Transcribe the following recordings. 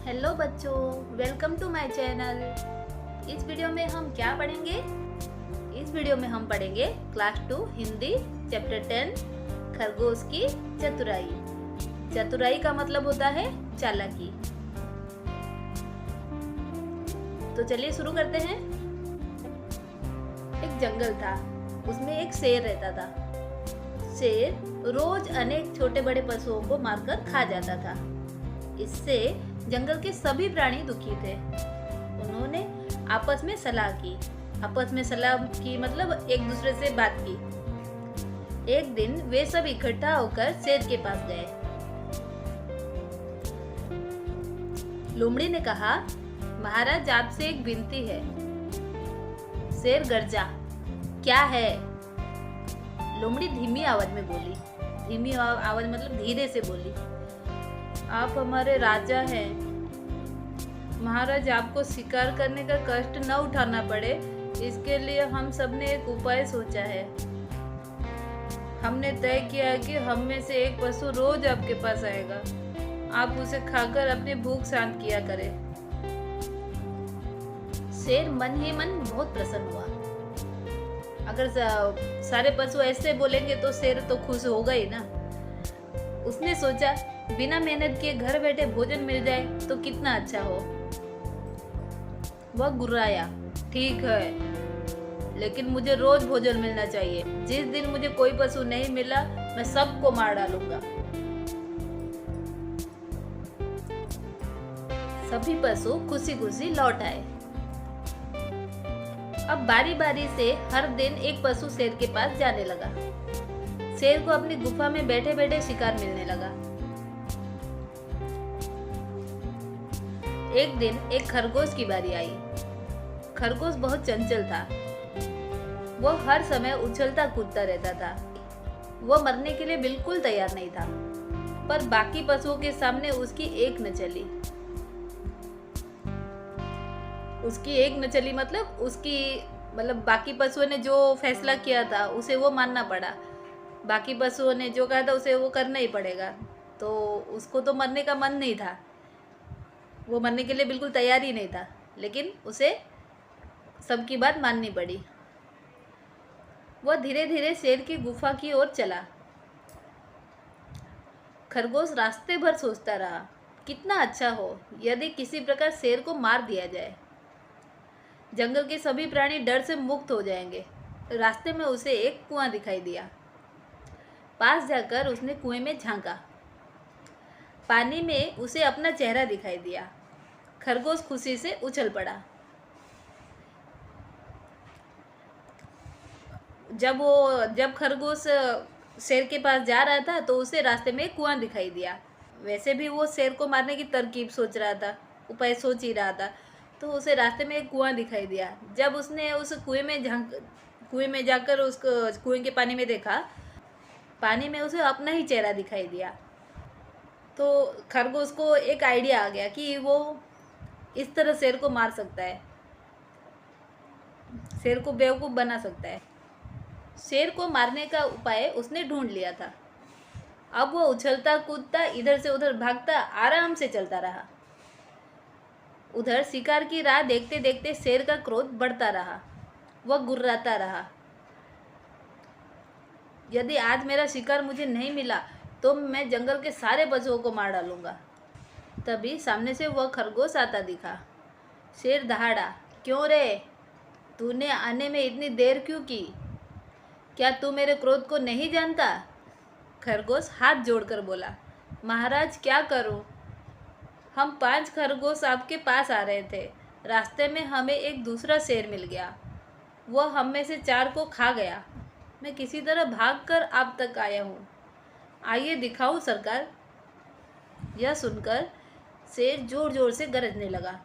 Hello बच्चों, welcome to my channel. इस video में हम क्या पढ़ेंगे? इस वीडियो में हम पढ़ेंगे क्लास 2 हिंदी चैप्टर 10 खरगोश की चतुराई। चतुराई का मतलब होता है चालाकी। तो चलिए शुरू करते हैं। एक जंगल था, उसमें एक शेर रहता था। शेर रोज अनेक छोटे बड़े पशुओं को मारकर खा जाता था। इससे जंगल के सभी प्राणी दुखी थे। उन्होंने आपस में सलाह की मतलब एक दूसरे से बात की। एक दिन वे सब इकट्ठा होकर शेर के पास गए। लोमड़ी ने कहा, महाराज आपसे एक विनती है। शेर गरजा, क्या है? लोमड़ी धीमी आवाज में बोली। धीमी आवाज मतलब धीरे से बोली, आप हमारे राजा हैं। महाराज आपको शिकार करने का कष्ट न उठाना पड़े, इसके लिए हम सबने एक उपाय सोचा है। हमने तय किया है कि हम में से एक पशु रोज आपके पास आएगा। आप उसे खाकर अपनी भूख शांत किया करें। शेर मन ही मन बहुत प्रसन्न हुआ। अगर सारे पशु ऐसे बोलेंगे तो शेर तो खुश होगा ही ना। उसने सोचा, बिना मेहनत किए घर बैठे भोजन मिल जाए तो कितना अच्छा हो। वह गुर्राया, ठीक है, लेकिन मुझे रोज भोजन मिलना चाहिए। जिस दिन मुझे कोई पशु नहीं मिला, मैं सबको मार डालूंगा। सभी पशु खुशी खुशी लौट आए। अब बारी बारी से हर दिन एक पशु शेर के पास जाने लगा। शेर को अपनी गुफा में बैठे बैठे शिकार मिलने लगा। एक दिन एक खरगोश की बारी आई। खरगोश बहुत चंचल था। वो हर समय उछलता कूदता रहता था। वो मरने के लिए बिल्कुल तैयार नहीं था, पर बाकी पशुओं के सामने उसकी एक न चली। मतलब बाकी पशुओं ने जो फैसला किया था उसे वो मानना पड़ा। बाकी पशुओं ने जो कहा था उसे वो करना ही पड़ेगा। तो उसको तो मरने का मन नहीं था, वो मरने के लिए बिल्कुल तैयार ही नहीं था, लेकिन उसे सबकी बात माननी पड़ी। वह धीरे धीरे शेर की गुफा की ओर चला। खरगोश रास्ते भर सोचता रहा, कितना अच्छा हो यदि किसी प्रकार शेर को मार दिया जाए। जंगल के सभी प्राणी डर से मुक्त हो जाएंगे। रास्ते में उसे एक कुआं दिखाई दिया। पास जाकर उसने कुएं में झांका। पानी में उसे अपना चेहरा दिखाई दिया। खरगोश खुशी से उछल पड़ा। जब खरगोश शेर के पास जा रहा था तो उसे रास्ते में एक कुआं दिखाई दिया। वैसे भी वो शेर को मारने की तरकीब सोच रहा था, उपाय सोच ही रहा था, तो उसे रास्ते में एक कुआं दिखाई दिया। जब उसने उस कुएं में जाकर उसको कुएं के पानी में देखा, पानी में उसे अपना ही चेहरा दिखाई दिया। तो खरगोश को एक आइडिया आ गया कि वो इस तरह शेर को मार सकता है, शेर को बेवकूफ़ बना सकता है। शेर को मारने का उपाय उसने ढूंढ लिया था। अब वो उछलता कूदता इधर से उधर भागता आराम से चलता रहा। उधर शिकार की राह देखते देखते शेर का क्रोध बढ़ता रहा। वह गुर्राता रहा, यदि आज मेरा शिकार मुझे नहीं मिला तो मैं जंगल के सारे पशुओं को मार डालूंगा। तभी सामने से वह खरगोश आता दिखा। शेर दहाड़ा, क्यों रे, तूने आने में इतनी देर क्यों की? क्या तू मेरे क्रोध को नहीं जानता? खरगोश हाथ जोड़कर बोला, महाराज क्या करूं? हम 5 खरगोश आपके पास आ रहे थे। रास्ते में हमें एक दूसरा शेर मिल गया। वह हम में से 4 को खा गया। मैं किसी तरह भागकर आप तक आया हूँ। आइए दिखाऊं सरकार। यह सुनकर शेर जोर जोर से गरजने लगा।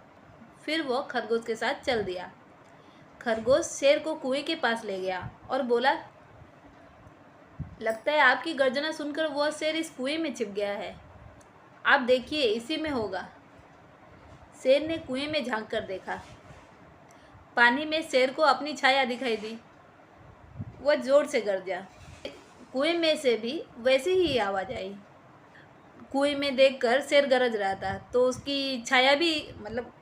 फिर वह खरगोश के साथ चल दिया। खरगोश शेर को कुएं के पास ले गया और बोला, लगता है आपकी गर्जना सुनकर वह शेर इस कुएं में छिप गया है। आप देखिए, इसी में होगा। शेर ने कुएं में झांक कर देखा। पानी में शेर को अपनी छाया दिखाई दी। वह जोर से गरजा। कुएं में से भी वैसे ही आवाज आई। कुएं में देखकर शेर गरज रहा था, तो उसकी छाया भी मतलब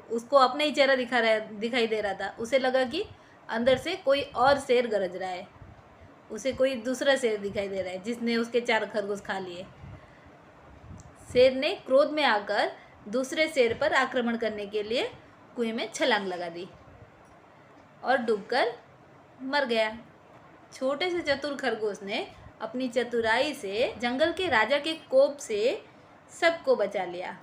उसको अपना ही चेहरा दिखाई दे रहा था। उसे लगा कि अंदर से कोई और शेर गरज रहा है, उसे कोई दूसरा शेर दिखाई दे रहा है जिसने उसके 4 खरगोश खा लिए। शेर ने क्रोध में आकर दूसरे शेर पर आक्रमण करने के लिए कुएं में छलांग लगा दी और डूबकर मर गया। छोटे से चतुर खरगोश ने अपनी चतुराई से जंगल के राजा के कोप से सबको बचा लिया।